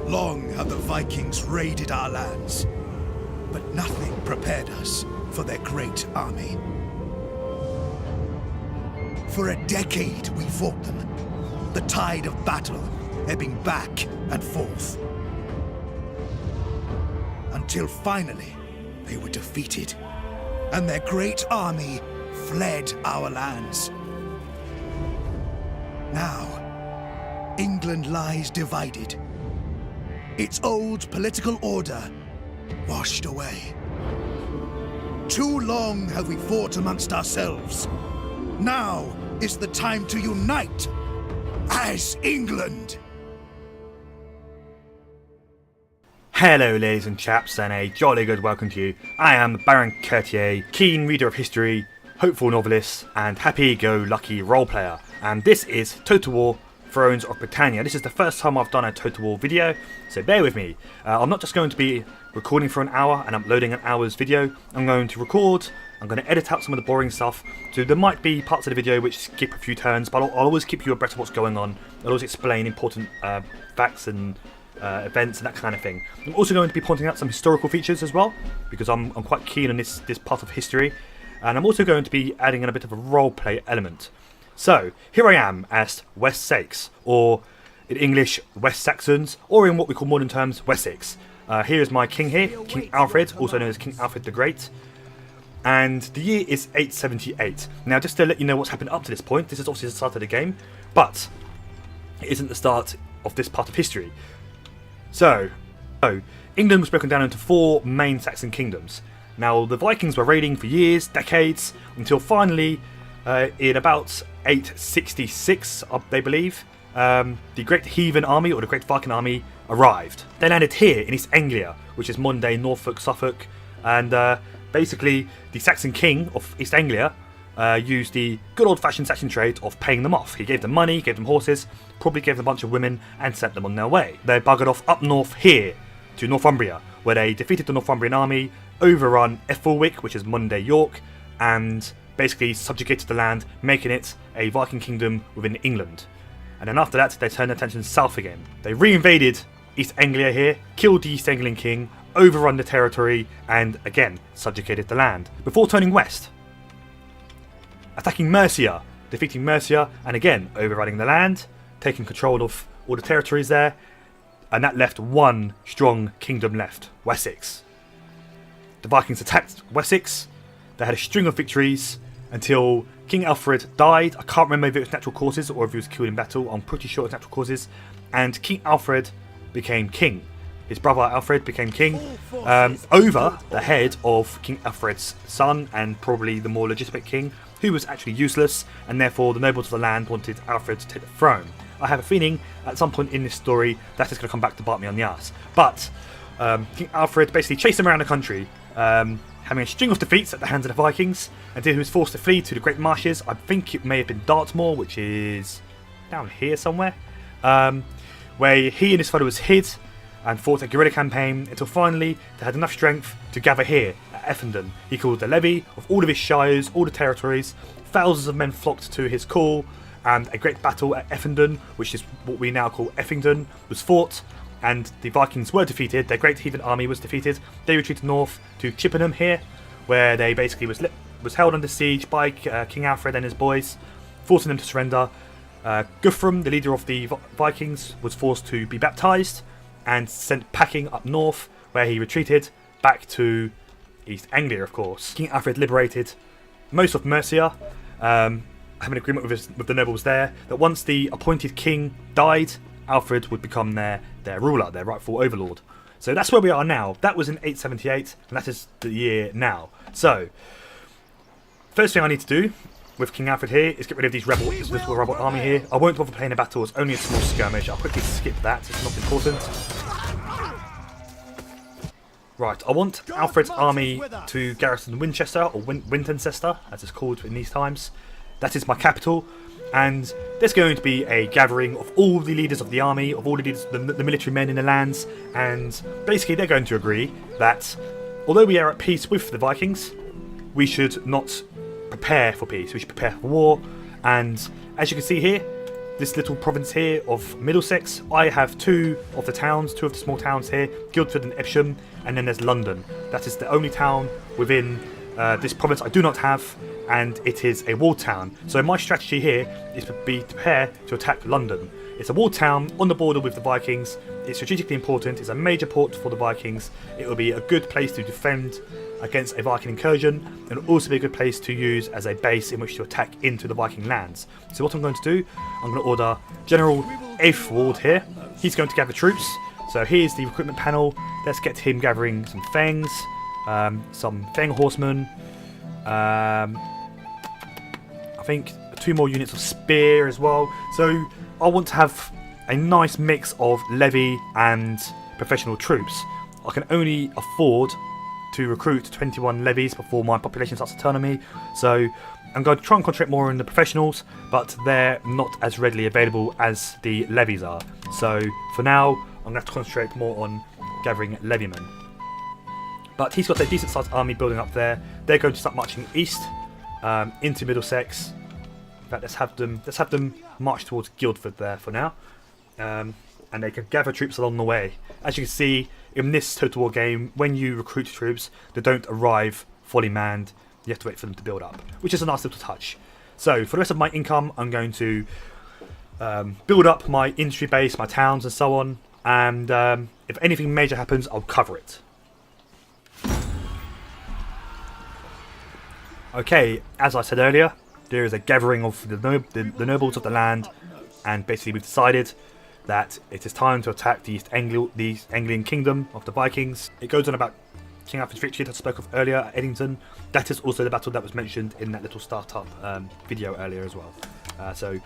Long have the Vikings raided our lands, but nothing prepared us for their great army. For a decade we fought them, the tide of battle ebbing back and forth. Until finally, they were defeated, and their great army fled our lands. Now, England lies divided. Its old political order washed away. Too long have we fought amongst ourselves. Now is the time to unite as England. Hello ladies and chaps, and a jolly good welcome to you. I am Baron Quertier, keen reader of history, hopeful novelist, and happy-go-lucky role player. And this is Total War Thrones of Britannia. This is the first time I've done a Total War video, so bear with me. I'm not just going to be recording for an hour and uploading an hour's video. I'm going to record, I'm going to edit out some of the boring stuff, so there might be parts of the video which skip a few turns, but I'll always keep you abreast of what's going on. I'll always explain important facts and events and that kind of thing. I'm also going to be pointing out some historical features as well, because I'm quite keen on this part of history, and I'm also going to be adding in a bit of a roleplay element. So here I am as West Seaxe, or in English West Saxons, or in what we call modern terms Wessex. Here is my king here, King Alfred, also known as King Alfred the Great, and the year is 878. Now just to let you know what's happened up to this point, this is obviously the start of the game, but it isn't the start of this part of history. So, England was broken down into four main Saxon kingdoms. Now, the Vikings were raiding for years, decades, until finally, in about 866, they believe, the Great Heathen Army, or the Great Viking Army, arrived. They landed here in East Anglia, which is modern-day Norfolk, Suffolk, and basically, the Saxon king of East Anglia used the good old-fashioned Saxon trade of paying them off. He gave them money, gave them horses, probably gave them a bunch of women, and sent them on their way. They buggered off up north here to Northumbria, where they defeated the Northumbrian army, overrun Ethelwick, which is modern-day York, and basically subjugated the land, making it a Viking kingdom within England. And then after that, they turned their attention south again. They reinvaded East Anglia here, killed the East Anglian king, overrun the territory, and again subjugated the land, before turning west, attacking Mercia, defeating Mercia, and again overrunning the land, taking control of all the territories there, and that left one strong kingdom left, Wessex. The Vikings attacked Wessex. They had a string of victories until King Alfred died. I can't remember if it was natural causes or if he was killed in battle. I'm pretty sure it was natural causes. And King Alfred became king. His brother Alfred became king over the head of King Alfred's son, and probably the more legitimate king, who was actually useless, and therefore the nobles of the land wanted Alfred to take the throne. I have a feeling at some point in this story that is going to come back to bite me on the ass. But King Alfred basically chased him around the country, having a string of defeats at the hands of the Vikings, until he was forced to flee to the Great Marshes. I think it may have been Dartmoor, which is down here somewhere, where he and his followers hid and fought a guerrilla campaign until finally they had enough strength to gather here at Effington. He called a levy of all of his shires, all the territories. Thousands of men flocked to his call, and a great battle at Effington, which is what we now call Effington, was fought, and the Vikings were defeated. Their great heathen army was defeated. They retreated north to Chippenham here, where they basically was held under siege by King Alfred and his boys, forcing them to surrender. Guthrum, the leader of the Vikings, was forced to be baptised and sent packing up north, where he retreated back to East Anglia, of course. King Alfred liberated most of Mercia, having an agreement with the nobles there, that once the appointed king died, Alfred would become their ruler, their rightful overlord. So that's where we are now. That was in 878, and that is the year now. So, first thing I need to do with King Alfred here is get rid of this little rebel army here. I won't bother playing a battle, it's only a small skirmish. I'll quickly skip that, it's not important. Right, I want Alfred's army to garrison Winchester, or Wintoncester, as it's called in these times. That is my capital, and there's going to be a gathering of all the leaders of the army, of all the leaders, the military men in the lands, and basically they're going to agree that although we are at peace with the Vikings, we should not prepare for peace, we should prepare for war. And as you can see here, this little province here of Middlesex. I have two of the small towns here, Guildford and Evesham, and then there's London. That is the only town within this province I do not have, and it is a walled town. So my strategy here is to be prepared to attack London. It's a walled town on the border with the Vikings. It's strategically important. It's a major port for the Vikings. It will be a good place to defend against a Viking incursion, and it will also be a good place to use as a base in which to attack into the Viking lands. So what I'm going to do, I'm going to order General Aethwald here. He's going to gather troops. So here's the recruitment panel. Let's get him gathering some Fangs, some Fang horsemen. I think 2 more units of spear as well. So I want to have a nice mix of levy and professional troops. I can only afford to recruit 21 levies before my population starts to turn on me. So I'm going to try and concentrate more on the professionals, but they're not as readily available as the levies are. So for now, I'm going to have to concentrate more on gathering levymen. But he's got a decent sized army building up there. They're going to start marching east into Middlesex. In fact, let's have them march towards Guildford there for now, and they can gather troops along the way. As you can see in this Total War game, when you recruit troops, they don't arrive fully manned. You have to wait for them to build up, which is a nice little touch. So for the rest of my income, I'm going to build up my industry base, my towns, and so on. And if anything major happens, I'll cover it. Okay, as I said earlier, there is a gathering of the nobles of the land, and basically we've decided that it is time to attack the East Anglian kingdom of the Vikings. It goes on about King Alfred's victory that I spoke of earlier at Eddington. That is also the battle that was mentioned in that little startup video earlier as well. So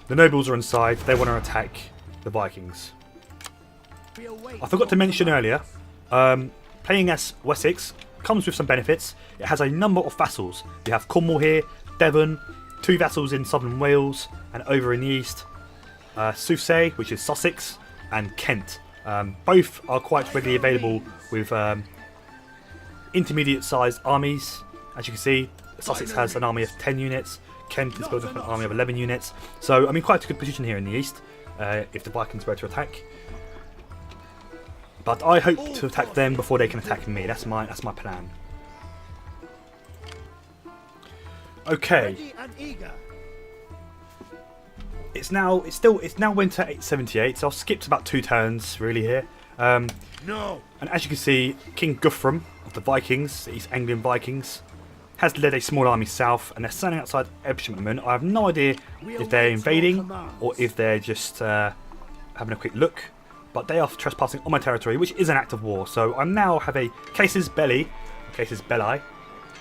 the nobles are inside, they want to attack the Vikings. I forgot to mention earlier, playing as Wessex comes with some benefits. It has a number of vassals. You have Cornwall here, Devon, 2 vassals in southern Wales, and over in the east, Seaxe, which is Sussex, and Kent. Both are quite readily available with intermediate sized armies. As you can see, Sussex has an army of 10 units, Kent is building up an army of 11 units. So I'm in quite a good position here in the east if the Vikings were to attack. But I hope to attack them before they can attack me. That's my plan. Okay. It's now winter 878, so I've skipped about 2 turns really here. No. And as you can see, King Guthrum of the Vikings, the East Anglian Vikings, has led a small army south, and they're standing outside Evesham at the moment. I have no idea if they're invading or if they're just having a quick look. But they are trespassing on my territory, which is an act of war. So I now have a casus belli,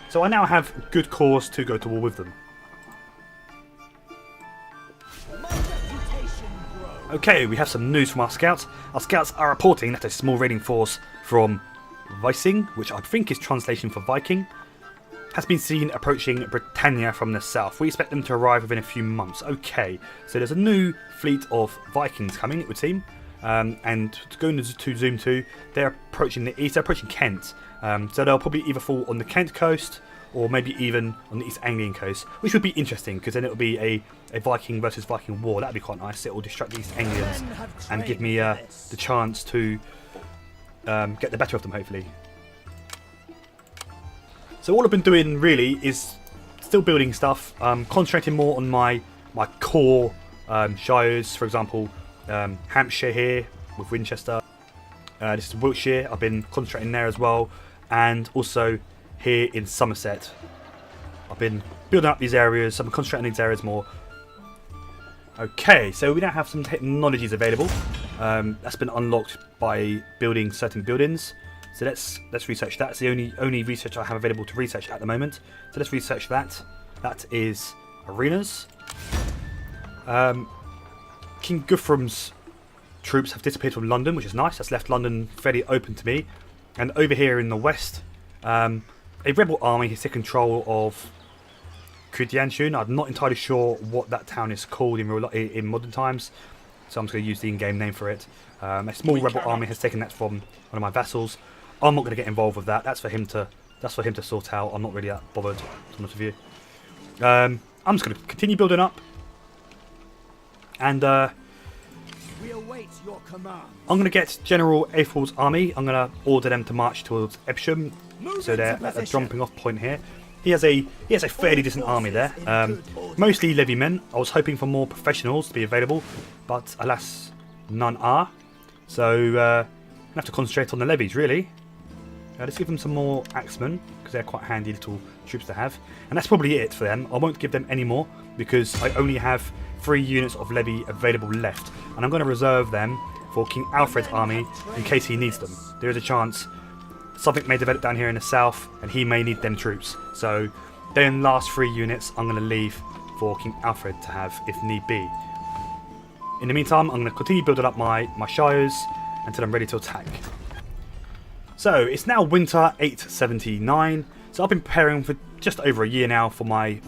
so I now have good cause to go to war with them. Okay, we have some news from our scouts. Our scouts are reporting that a small raiding force from Weissing, which I think is translation for Viking, has been seen approaching Britannia from the south. We expect them to arrive within a few months. Okay, so there's a new fleet of Vikings coming, it would seem. And going to zoom to, they're approaching the east, they're approaching Kent. So they'll probably either fall on the Kent coast or maybe even on the East Anglian coast, which would be interesting because then it'll be a Viking versus Viking war. That'd be quite nice. It will distract the East Anglians and give me the chance to get the better of them, hopefully. So all I've been doing really is still building stuff, concentrating more on my core shires, for example. Hampshire here with Winchester. This is Wiltshire. I've been concentrating there as well, and also here in Somerset. I've been building up these areas. I've been concentrating on these areas more. Okay, so we now have some technologies available. That's been unlocked by building certain buildings. So let's research that. It's the only research I have available to research at the moment. So let's research that. That is arenas. King Guthrum's troops have disappeared from London, which is nice. That's left London fairly open to me. And over here in the west, a rebel army has taken control of Quertier. I'm not entirely sure what that town is called in modern times, so I'm just going to use the in-game name for it. A small rebel army has taken that from one of my vassals. I'm not going to get involved with that. That's for him to sort out. I'm not really that bothered, to be honest with you. I'm just going to continue building up. And We await your command. I'm going to get General Aethel's army. I'm going to order them to march towards Evesham. So they're at a jumping off point here. He has a fairly decent army there. Mostly levy men. I was hoping for more professionals to be available, but alas, none are. So I'm going to have to concentrate on the levies, really. Let's give them some more axemen, because they're quite handy little troops to have. And that's probably it for them. I won't give them any more, because I only have 3 units of levy available left. And I'm going to reserve them for King Alfred's army in case he needs them. There is a chance something may develop down here in the south, and he may need them troops. So then last 3 units I'm going to leave for King Alfred to have if need be. In the meantime, I'm going to continue building up my shires until I'm ready to attack. So it's now winter 879. So I've been preparing for just over a year now for my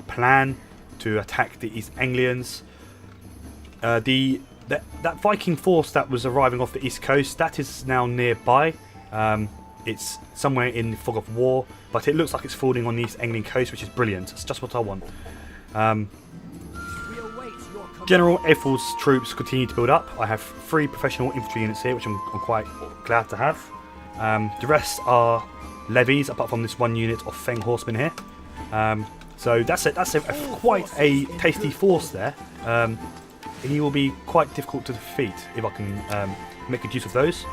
plan to attack the East Anglians. That Viking force that was arriving off the east coast, that is now nearby. It's somewhere in the fog of war, but it looks like it's falling on the East Anglian coast, which is brilliant. It's just what I want. General Aethel's troops continue to build up. I have 3 professional infantry units here, which I'm quite glad to have. The rest are levies, apart from this 1 unit of Feng horsemen here. So that's quite a tasty force there. He will be quite difficult to defeat if I can make good use of those.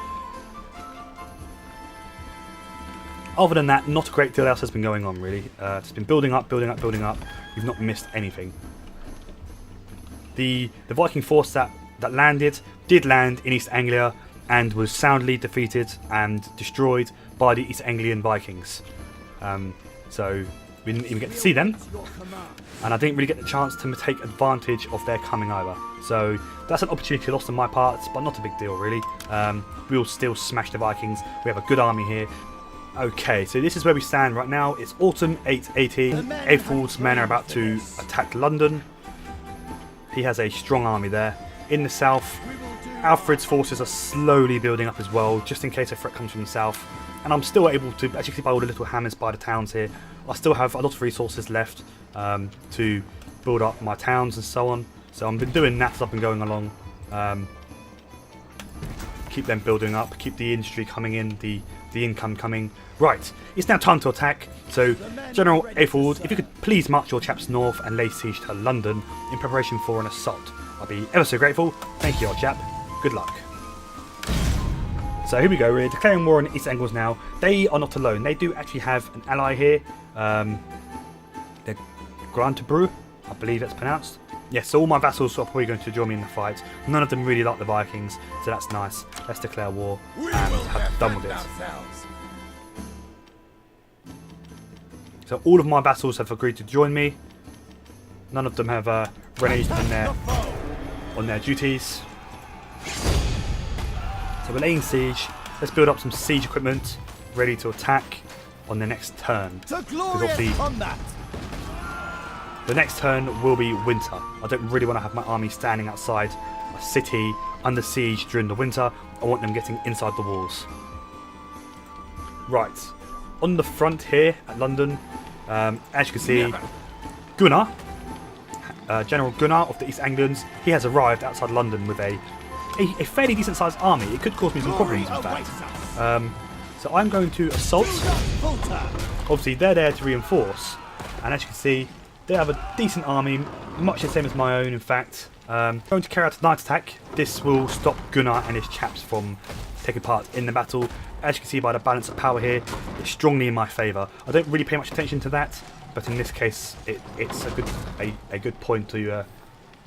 Other than that, not a great deal else has been going on, really. It's been building up, building up, building up. We've not missed anything. The Viking force that did land in East Anglia and was soundly defeated and destroyed by the East Anglian Vikings. So we didn't even get to see them, and I didn't really get the chance to take advantage of their coming either. So that's an opportunity lost on my part, but not a big deal really. We will still smash the Vikings. We have a good army here. Okay, so this is where we stand right now. It's autumn 818. Aethel's men are about to attack London. He has a strong army there. In the south, Alfred's forces are slowly building up as well, just in case a threat comes from the south. And I'm still able to, as you can see by all the little hammers by the towns here, I still have a lot of resources left to build up my towns and so on. So I've been doing that as I've been going along. Keep them building up, keep the industry coming in, the income coming. Right, it's now time to attack. So General Aethel, if you could please march your chaps north and lay siege to London in preparation for an assault. I'll be ever so grateful. Thank you, old chap. Good luck. So here we go, we're declaring war on East Angles now. They are not alone, they do actually have an ally here. They're Grantebrew, I believe that's pronounced. Yes, so all my vassals are probably going to join me in the fight. None of them really like the Vikings, so that's nice. Let's declare war and have done with it. So all of my vassals have agreed to join me. None of them have reneged on their duties. So we're laying siege. Let's build up some siege equipment, ready to attack on the next turn. Because obviously, the next turn will be winter. I don't really want to have my army standing outside a city under siege during the winter. I want them getting inside the walls. Right, on the front here at London, as you can see, Gunnar, General Gunnar of the East Anglians, he has arrived outside London with a fairly decent sized army. It could cause me some problems in fact. So I'm going to assault. Obviously they're there to reinforce, and as you can see, they have a decent army, much the same as my own in fact. Going to carry out a night attack. This will stop Gunnar and his chaps from taking part in the battle. As you can see by the balance of power here, it's strongly in my favour. I don't really pay much attention to that, but in this case it's a good point to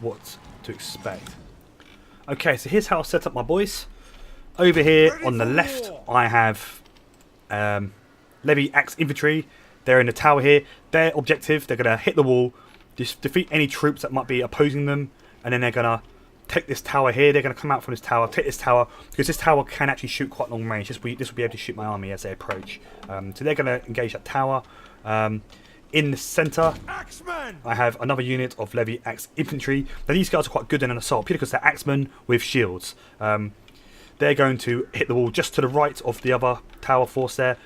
what to expect. Okay, so here's how I've set up my boys. Over here on the left I have Levy Axe Infantry. They're in the tower here. Their objective, they're going to hit the wall, just defeat any troops that might be opposing them, and then they're going to take this tower here. They're going to come out from this tower, take this tower, because this tower can actually shoot quite long range. This will be able to shoot my army as they approach. So they're going to engage that tower. In the centre, I have another unit of Levy Axe Infantry. Now these guys are quite good in an assault, purely because they're axemen with shields. They're going to hit the wall just to the right of the other tower force there,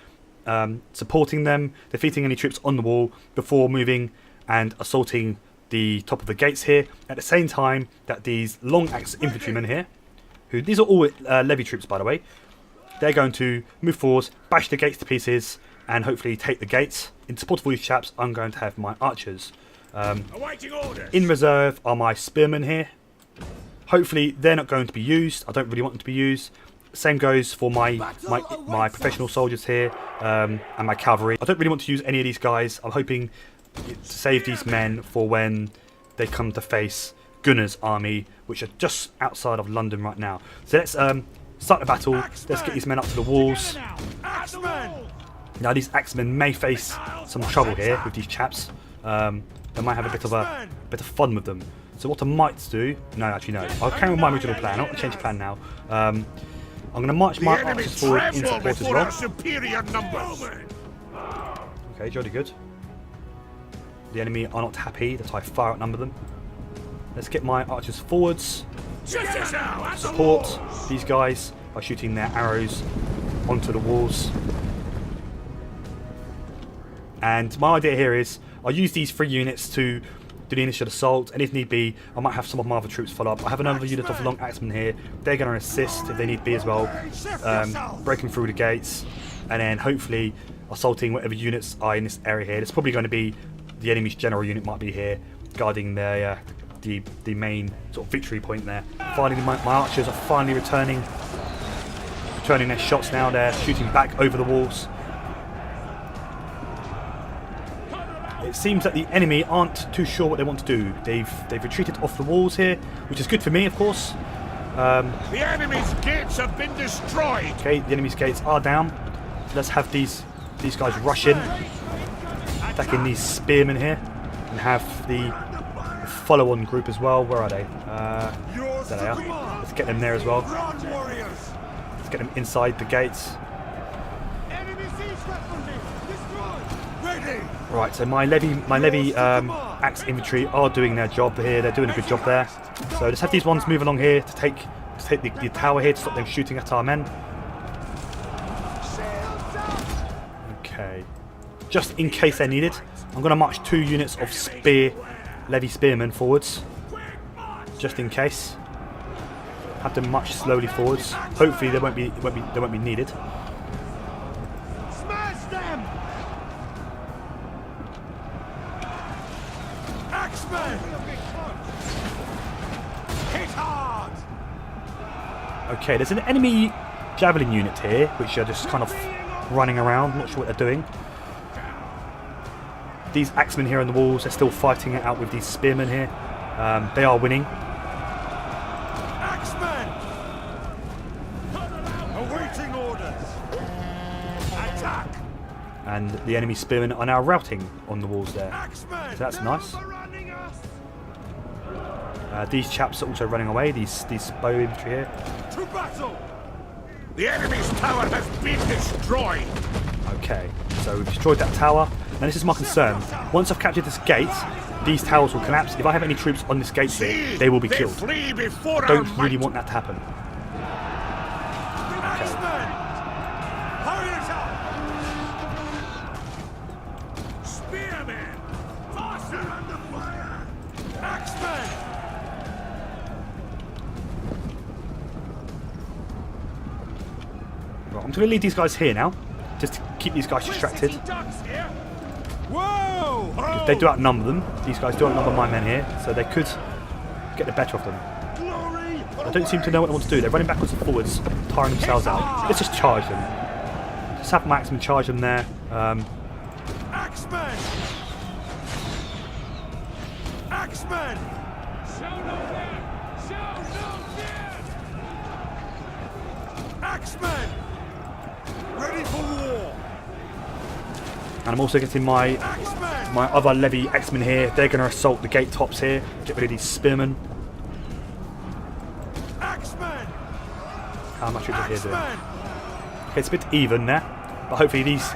supporting them, defeating any troops on the wall before moving and assaulting the top of the gates here, at the same time that these long axe infantrymen here, who these are all levy troops by the way, they're going to move forwards, bash the gates to pieces, and hopefully take the gates. In support of all these chaps, I'm going to have my archers. In reserve are my spearmen here. Hopefully they're not going to be used. I don't really want them to be used. Same goes for my professional soldiers here, and my cavalry. I don't really want to use any of these guys. I'm hoping to save these men for when they come to face Gunnar's army, which are just outside of London right now. So let's start the battle. Let's get these men up to the walls. Now these axemen may face some trouble here with these chaps. They might have a bit of fun with them. So what I might do, no, actually no, I'll carry on my original plan. I'm not going to change the plan now. I'm going to march my archers forward in support as well. Okay, jolly good. The enemy are not happy that I far outnumber them. Let's get my archers forwards. Support these guys by shooting their arrows onto the walls. And my idea here is I'll use these 3 units to do the initial assault, and if need be, I might have some of my other troops follow up. I have another unit of long axemen here. They're going to assist if they need be as well, breaking through the gates, and then hopefully assaulting whatever units are in this area here. There's probably going to be the enemy's general unit might be here, guarding their the main sort of victory point there. Finally, my archers are finally returning their shots now. They're shooting back over the walls. It seems that the enemy aren't too sure what they want to do. They've retreated off the walls here, which is good for me, of course. The enemy's gates have been destroyed. Okay, the enemy's gates are down. Let's have these guys rush in, attacking these spearmen here, and have the follow-on group as well. Where are they? There they are. Let's get them there as well. Let's get them inside the gates. Right, so my levy axe infantry are doing their job here. They're doing a good job there. So let's have these ones move along here to take the tower here to stop them shooting at our men. Okay. Just in case they're needed, I'm going to march 2 units of levy spearmen forwards. Just in case. Have them march slowly forwards. Hopefully they won't be needed. Okay, there's an enemy javelin unit here, which are just kind of running around, not sure what they're doing. These axemen here on the walls, they're still fighting it out with these spearmen here. They are winning. Axemen! Awaiting orders. Attack! And the enemy spearmen are now routing on the walls there. So that's nice. These chaps are also running away, these bow infantry here. To battle! The enemy's tower has been destroyed! Okay, so we've destroyed that tower. Now this is my concern. Once I've captured this gate, these towers will collapse. If I have any troops on this gate here, they will be killed. I don't really want that to happen. Okay. Spearmen! Faster under fire! Axemen! Right, I'm going to leave these guys here now, just to keep these guys distracted. Whoa! They do outnumber them. These guys do outnumber my men here, so they could get the better of them. I don't seem to know what they want to do. They're running backwards and forwards, tiring themselves out. Let's just charge them. Just have my axemen charge them there. Axemen! Axemen! Show no fear! Show no fear! Axemen! Ready for war! And I'm also getting my other levy axemen here. They're going to assault the gate tops here. Get rid of these spearmen. How much are here doing? Okay, it's a bit even there, but hopefully these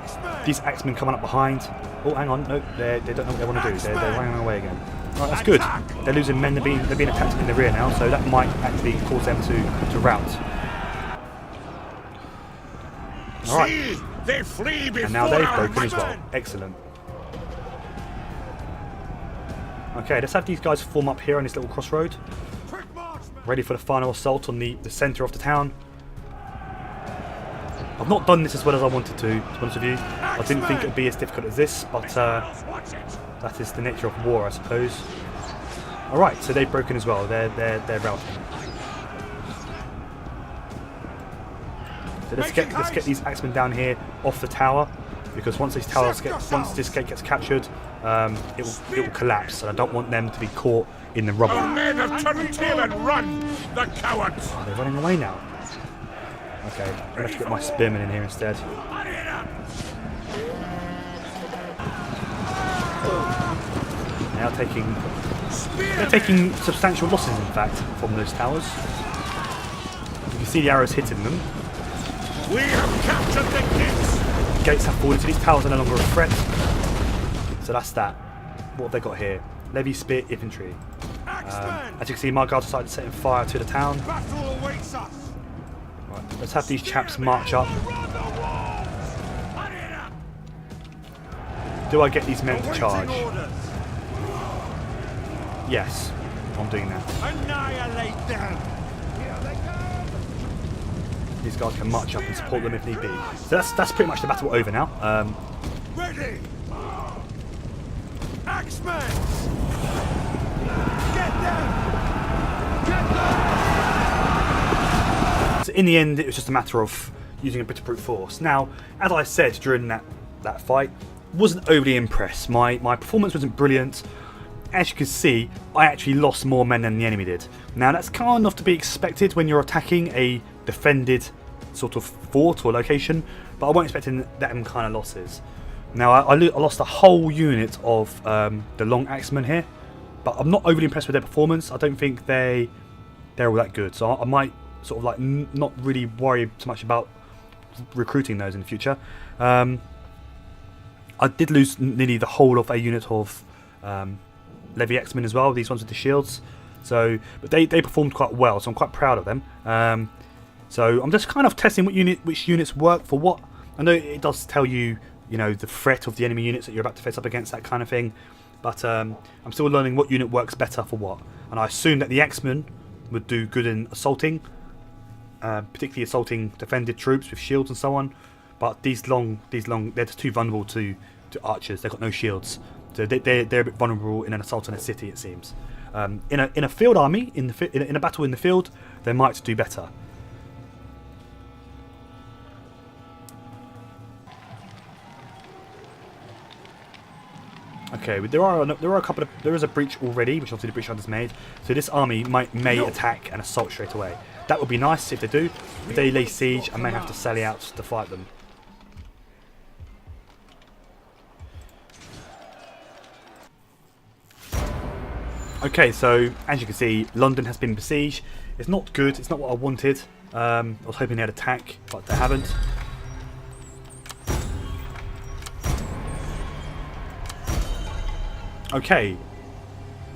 axemen coming up behind. Oh, hang on, no, they don't know what they want to do. They're running away again. Right, that's good. They're losing men. They're being attacked in the rear now, so that might actually cause them to rout. All right. They flee before and now they've broken as well. Excellent. Okay, let's have these guys form up here on this little crossroad. Quick marksman! Ready for the final assault on the centre of the town. I've not done this as well as I wanted to be honest with you. I didn't think it would be as difficult as this, but that is the nature of war, I suppose. Alright, so they've broken as well. They're routing. So let's get these axemen down here off the tower, because once this gate gets captured, it will collapse, and I don't want them to be caught in the rubble. Our men have turned tail and run, the cowards! Oh, they're running away now. Okay, I'm gonna have to get my spearmen in here instead. They're taking substantial losses, in fact, from those towers. You can see the arrows hitting them. We have captured the gates! Gates have fallen, so these towers are no longer a threat. So that's that. What have they got here? Levy spear infantry. As you can see, my guards decided to set fire to the town. Battle awaits us! Right, let's have these chaps march up. Do I get these men to charge? Yes, I'm doing that. Annihilate them! These guys can march up and support them if need be. So that's pretty much the battle over now. Ready! Axemen! Get them! Get them! So in the end, it was just a matter of using a bit of brute force. Now, as I said during that fight, wasn't overly impressed. My performance wasn't brilliant. As you can see, I actually lost more men than the enemy did. Now that's kind of to be expected when you're attacking a defended sort of fort or location, but I wasn't expecting them kind of losses. Now I lost a whole unit of the long axemen here, but I'm not overly impressed with their performance. I don't think they're all that good, so I might sort of like not really worry too much about recruiting those in the future. I did lose nearly the whole of a unit of Levy X-Men as well, these ones with the shields. So, but they performed quite well, so I'm quite proud of them. So I'm just kind of testing which units work for what. I know it does tell you, the threat of the enemy units that you're about to face up against, that kind of thing. But I'm still learning what unit works better for what. And I assume that the X-Men would do good in assaulting, particularly assaulting defended troops with shields and so on. But these long, they're just too vulnerable to archers. They've got no shields. So they're a bit vulnerable in an assault on a city, it seems. In a field army, in a battle in the field, they might do better. Okay, there is a breach already, which obviously the breach hunters made. So this army may attack and assault straight away. That would be nice if they do. If they lay siege, I may have to sally out to fight them. Okay, so as you can see, London has been besieged. It's not good. It's not what I wanted. I was hoping they'd attack, but they haven't. Okay,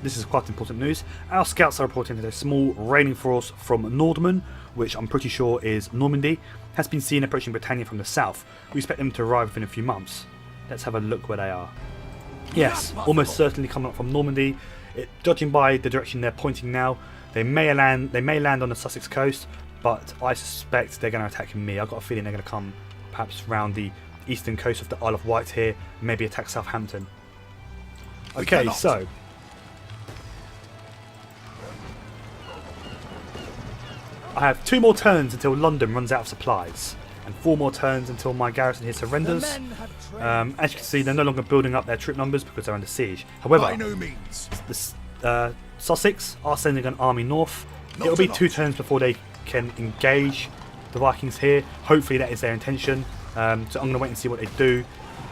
this is quite important news. Our scouts are reporting that a small raiding force from Nordman, which I'm pretty sure is Normandy, has been seen approaching Britannia from the south. We expect them to arrive within a few months. Let's have a look where they are. Yes, almost certainly coming up from Normandy. Judging by the direction they're pointing now, they may land on the Sussex coast, but I suspect they're going to attack me. I've got a feeling they're going to come perhaps round the eastern coast of the Isle of Wight here, maybe attack Southampton. Okay, so I have 2 more turns until London runs out of supplies, and 4 more turns until my garrison here surrenders. As you can see, they're no longer building up their troop numbers because they're under siege. However, by no means. Sussex are sending an army north. It'll be 2 turns before they can engage the Vikings here. Hopefully that is their intention. So I'm going to wait and see what they do.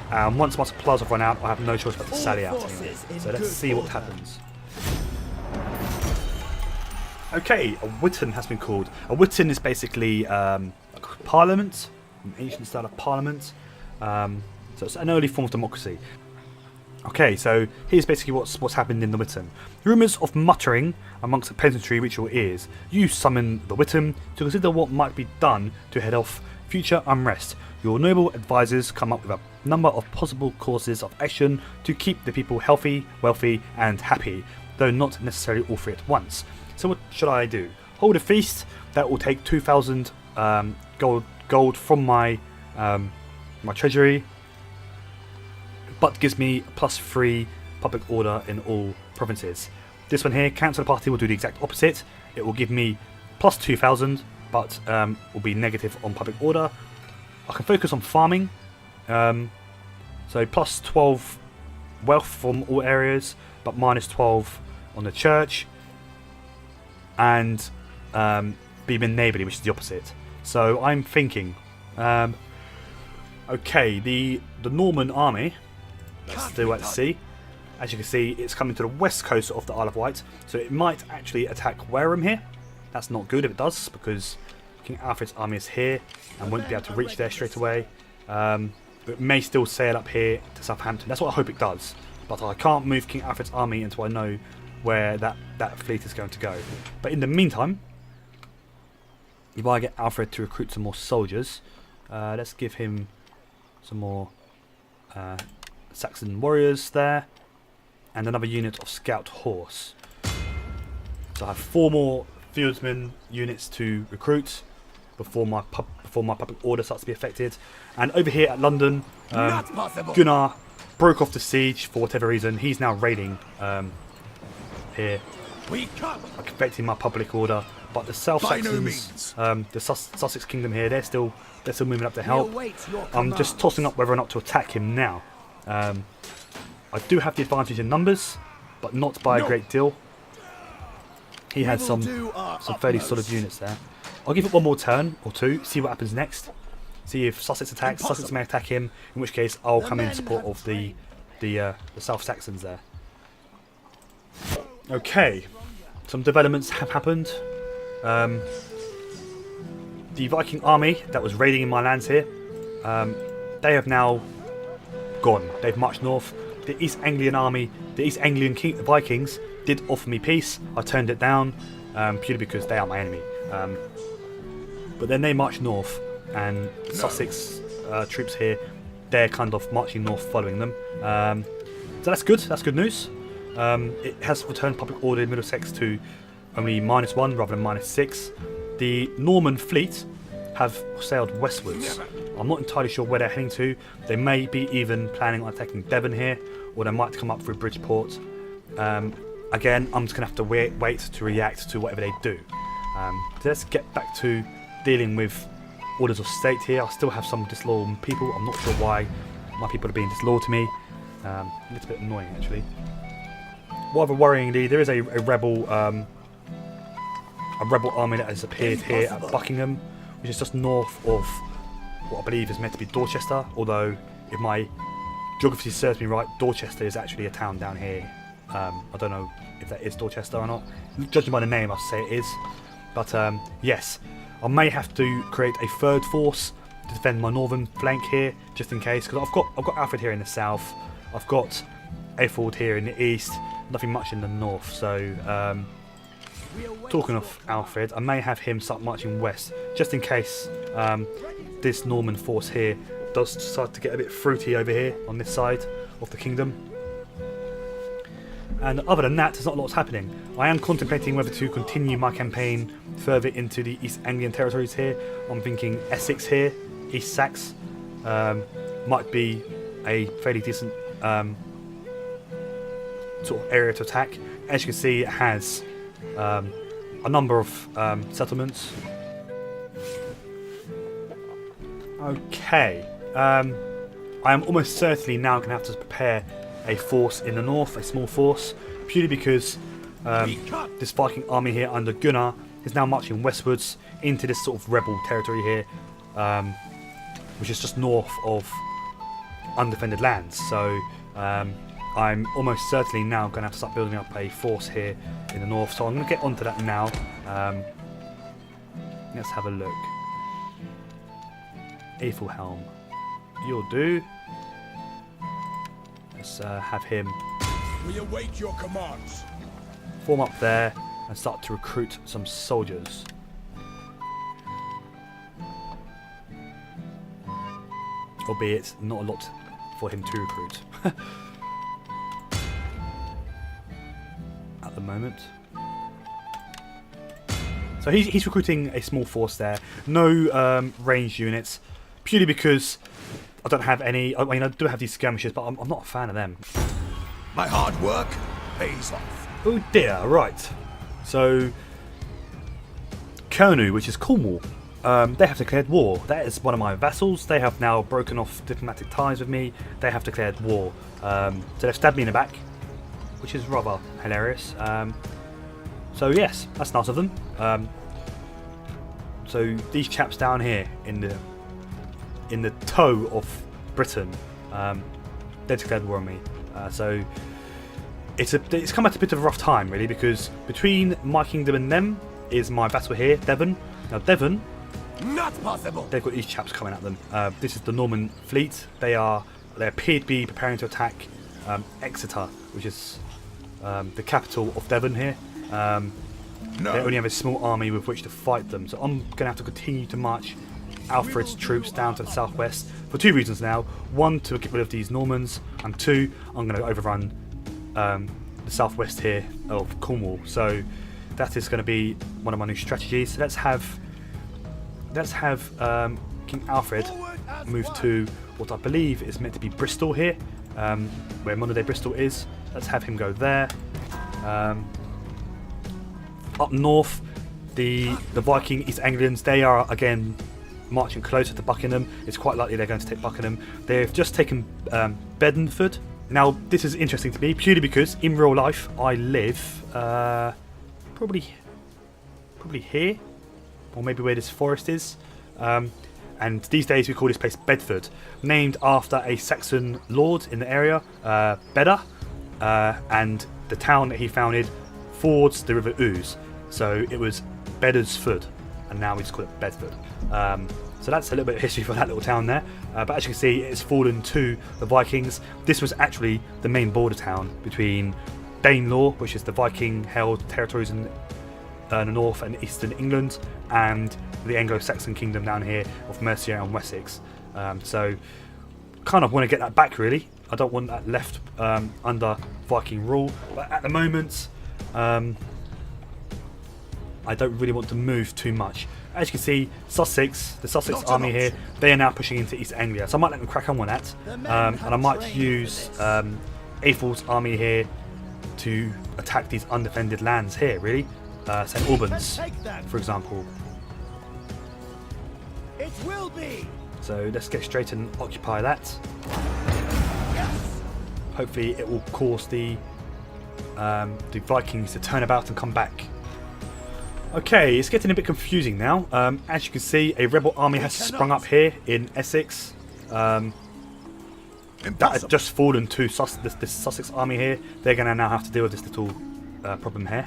Once my supplies have run out, I have no choice but to sally out anyway. So let's see what happens. Okay, a Witan has been called. A Witan is basically a parliament, an ancient style of parliament. So it's an early form of democracy. Okay, so here's basically what's happened in the Witan. Rumours of muttering amongst the peasantry reach your ears. You summon the Witan to consider what might be done to head off Future unrest. Your noble advisors come up with a number of possible courses of action to keep the people healthy, wealthy, and happy, though not necessarily all three at once. So what should I do? Hold a feast. That will take 2,000 gold from my my treasury, but gives me +3 public order in all provinces. This one here, cancel the party, will do the exact opposite. It will give me +2,000, but will be negative on public order. I can focus on farming, so +12 wealth from all areas, but -12 on the church, and be neighbourly, which is the opposite. So I'm thinking, okay, the Norman army. Let's do let's see. As you can see, it's coming to the west coast of the Isle of Wight, so it might actually attack Wareham here. That's not good if it does, because King Alfred's army is here and won't be able to reach there straight away. But it may still sail up here to Southampton. That's what I hope it does. But I can't move King Alfred's army until I know where that fleet is going to go. But in the meantime, if I get Alfred to recruit some more soldiers, let's give him some more Saxon warriors there, and another unit of scout horse. So I have 4 more fieldsman units to recruit before my public order starts to be affected. And over here at London, Gunnar broke off the siege for whatever reason. He's now raiding here, affecting my public order. But the South Saxons, the Sussex Kingdom here, they're still moving up to help. I'm just tossing up whether or not to attack him now. I do have the advantage in numbers, but not by a great deal. He had some fairly solid units there. I'll give it one more turn or two, see what happens next. See if Sussex attacks. Sussex may attack him, in which case I'll come in support of the South Saxons there. Okay, some developments have happened. The Viking army that was raiding in my lands here, they have now gone. They've marched north. The East Anglian army, the East Anglian Vikings, did offer me peace. I turned it down purely because they are my enemy. But then they marched north, and Sussex troops here, they're kind of marching north following them. So that's good. That's good news. It has returned public order in Middlesex to only -1 rather than -6. The Norman fleet have sailed westwards. I'm not entirely sure where they're heading to. They may be even planning on attacking Devon here, or they might come up through Bridgeport. Again, I'm just going to have to wait to react to whatever they do. So let's get back to dealing with orders of state here. I still have some disloyal people. I'm not sure why my people are being disloyal to me. A little bit annoying, actually. Rather worryingly, there is a rebel army that has appeared here at Buckingham, which is just north of what I believe is meant to be Dorchester, although if my geography serves me right, Dorchester is actually a town down here. I don't know if that is Dorchester or not. Judging by the name, I'll say it is. But yes, I may have to create a third force to defend my northern flank here, just in case, because I've got Alfred here in the south, I've got Aethelwald here in the east, nothing much in the north. So talking of Alfred, I may have him start marching west, just in case this Norman force here does decide to get a bit fruity over here on this side of the kingdom. And other than that, there's not a lot happening. I am contemplating whether to continue my campaign further into the East Anglian territories here. I'm thinking Essex here, East Saxe, might be a fairly decent sort of area to attack. As you can see, it has a number of settlements. Okay, I am almost certainly now going to have to prepare a force in the north, a small force, purely because this Viking army here under Gunnar is now marching westwards into this sort of rebel territory here, which is just north of undefended lands. So I'm almost certainly now going to have to start building up a force here in the north. So I'm going to get onto that now. Let's have a look. Aethelhelm, you'll do. Let's have him We await your commands. form up there and start to recruit some soldiers. albeit not a lot for him to recruit at the moment. So he's recruiting a small force there, no ranged units, purely because I don't have any. I mean, I do have these skirmishers, but I'm not a fan of them. My hard work pays off. Oh dear, right. So, Kernu, which is Cornwall, they have declared war. That is one of my vassals. They have now broken off diplomatic ties with me. They have declared war. So they've stabbed me in the back, which is rather hilarious. So yes, that's nice of them. So these chaps down here in the toe of Britain, they declared war on me. So it's come at a bit of a rough time, really, because between my kingdom and them is my vassal here, Devon. Now Devon, Not possible. they've got these chaps coming at them. This is the Norman fleet. They appear to be preparing to attack Exeter, which is the capital of Devon here. They only have a small army with which to fight them, so I'm going to have to continue to march Alfred's troops down to the southwest for two reasons now. One, to get rid of these Normans, and two, I'm going to overrun the southwest here of Cornwall. So that is going to be one of my new strategies. So let's have King Alfred move to what I believe is meant to be Bristol here, where modern day Bristol is. Let's have him go there. Up north, the Viking East Anglians, they are again marching closer to Buckingham. It's quite likely they're going to take Buckingham. They've just taken Bedford. Now this is interesting to me purely because in real life I live probably here, or maybe where this forest is. And these days we call this place Bedford, named after a Saxon lord in the area, Beda, and the town that he founded fords the River Ouse. So it was Bedford, and now we just call it Bedford. So that's a little bit of history for that little town there. But as you can see, it's fallen to the Vikings. This was actually the main border town between Danelaw, which is the Viking-held territories in the north and eastern England, and the Anglo-Saxon kingdom down here of Mercia and Wessex. So kind of want to get that back, really. I don't want that left under Viking rule, but at the moment I don't really want to move too much. As you can see, the Sussex army here, they are now pushing into East Anglia, so I might let them crack on with that, and I might use Athel's army here to attack these undefended lands here, really. St Albans, for example. It will be. So let's get straight and occupy that. Yes. Hopefully it will cause the Vikings to turn about and come back. Okay, it's getting a bit confusing now. As you can see, a rebel army has sprung up here in Essex. That has just fallen to this Sussex army here. They're going to now have to deal with this little problem here.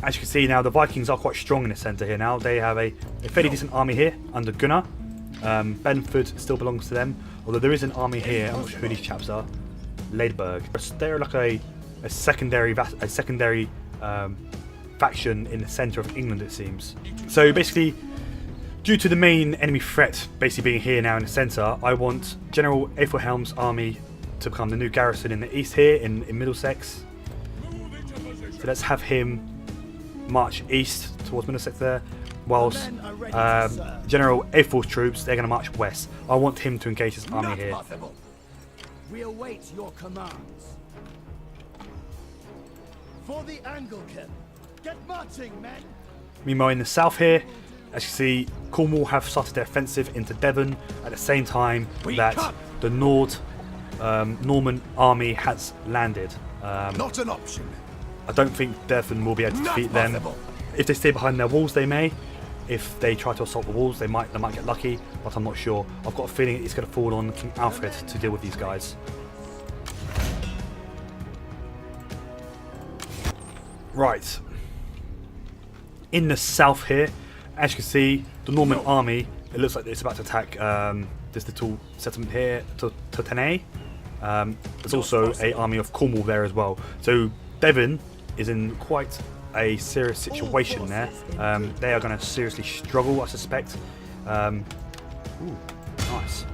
As you can see now, the Vikings are quite strong in the centre here now. They have a fairly decent army here under Gunnar. Bedford still belongs to them, although there is an army here. I'm not sure who these chaps are. Ladberg. They're like a secondary faction in the centre of England, it seems. So basically, due to the main enemy threat basically being here now in the centre, I want General Athelhelm's army to become the new garrison in the east here in Middlesex. So let's have him march east towards Middlesex there, whilst General Athel's troops, they're going to march west. I want him to engage his army here. We await your commands. For the Anglican, get marching, men. Meanwhile, in the south here, as you see, Cornwall have started their offensive into Devon at the same time that the Norman army has landed. Not an option. I don't think Devon will be able to defeat them. If they stay behind their walls, they may. If they try to assault the walls, they might get lucky, but I'm not sure. I've got a feeling it's going to fall on King Alfred to deal with these guys. Right. In the south here, as you can see, the Norman army, it looks like it's about to attack this little settlement here, Totenay. There's also an army of Cornwall there as well. So Devon is in quite a serious situation there. They are going to seriously struggle, I suspect. Ooh, nice.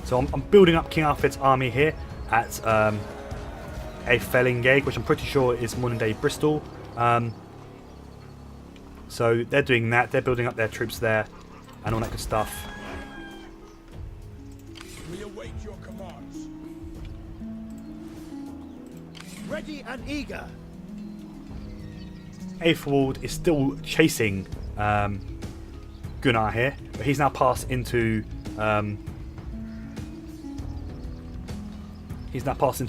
So I'm building up King Alfred's army here at a Felingate, which I'm pretty sure is modern day Bristol. So they're doing that. They're building up their troops there and all that good stuff. We await your commands. Ready and eager. Aethelwald is still chasing Gunnar here, but he's now passed into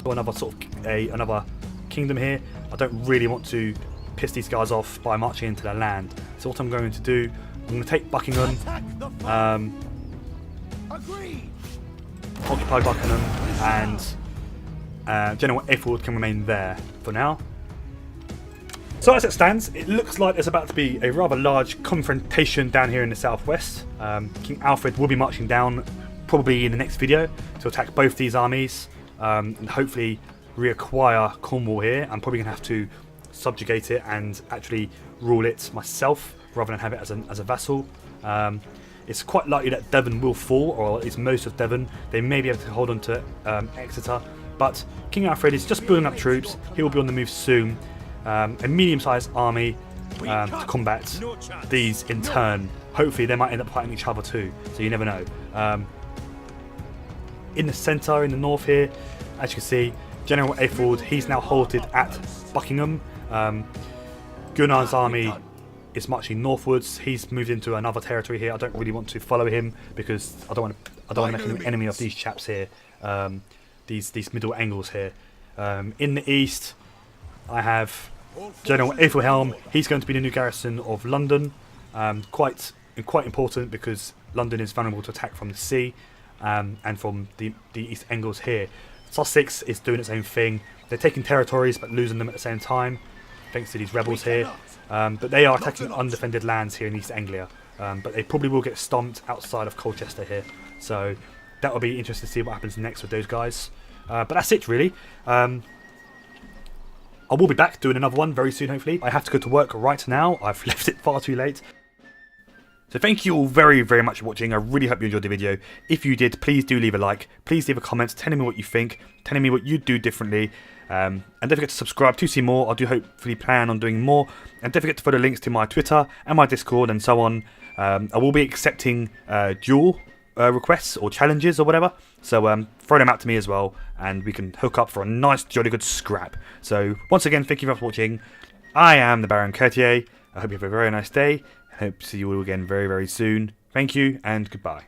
another sort of another kingdom here. I don't really want to piss these guys off by marching into their land. So what I'm going to do, I'm going to take Buckingham, occupy Buckingham, and General Aethelwald can remain there for now. So as it stands, it looks like there's about to be a rather large confrontation down here in the southwest. King Alfred will be marching down probably in the next video to attack both these armies. And hopefully reacquire Cornwall here. I'm probably going to have to subjugate it and actually rule it myself rather than have it as a vassal. It's quite likely that Devon will fall, or at least most of Devon. They may be able to hold on to Exeter, but King Alfred is just building up troops. He will be on the move soon. A medium-sized army to combat these in turn. Hopefully they might end up fighting each other too, so you never know. In the centre, in the north here, as you can see, General Aethelwald, he's now halted at Buckingham. Gunnar's army is marching northwards. He's moved into another territory here. I don't really want to follow him because I don't want to make an enemy of these chaps here. These middle angles here. In the east, I have General Aethelhelm. He's going to be the new garrison of London. Quite important because London is vulnerable to attack from the sea. And from the east angles here. Sussex is doing its own thing. They're taking territories but losing them at the same time thanks to these rebels here. But they are attacking undefended lands here in East Anglia. But they probably will get stomped outside of Colchester here. So that will be interesting to see what happens next with those guys. But that's it really. I will be back doing another one very soon hopefully. I have to go to work right now. I've left it far too late. So thank you all very, very much for watching. I really hope you enjoyed the video. If you did, please do leave a like. Please leave a comment telling me what you think, telling me what you'd do differently. And don't forget to subscribe to see more. I do hopefully plan on doing more. And don't forget to follow links to my Twitter and my Discord and so on. I will be accepting duel requests or challenges or whatever. So throw them out to me as well. And we can hook up for a nice, jolly good scrap. So once again, thank you for watching. I am the Baron Quertier. I hope you have a very nice day. I hope to see you all again very, very soon. Thank you and goodbye.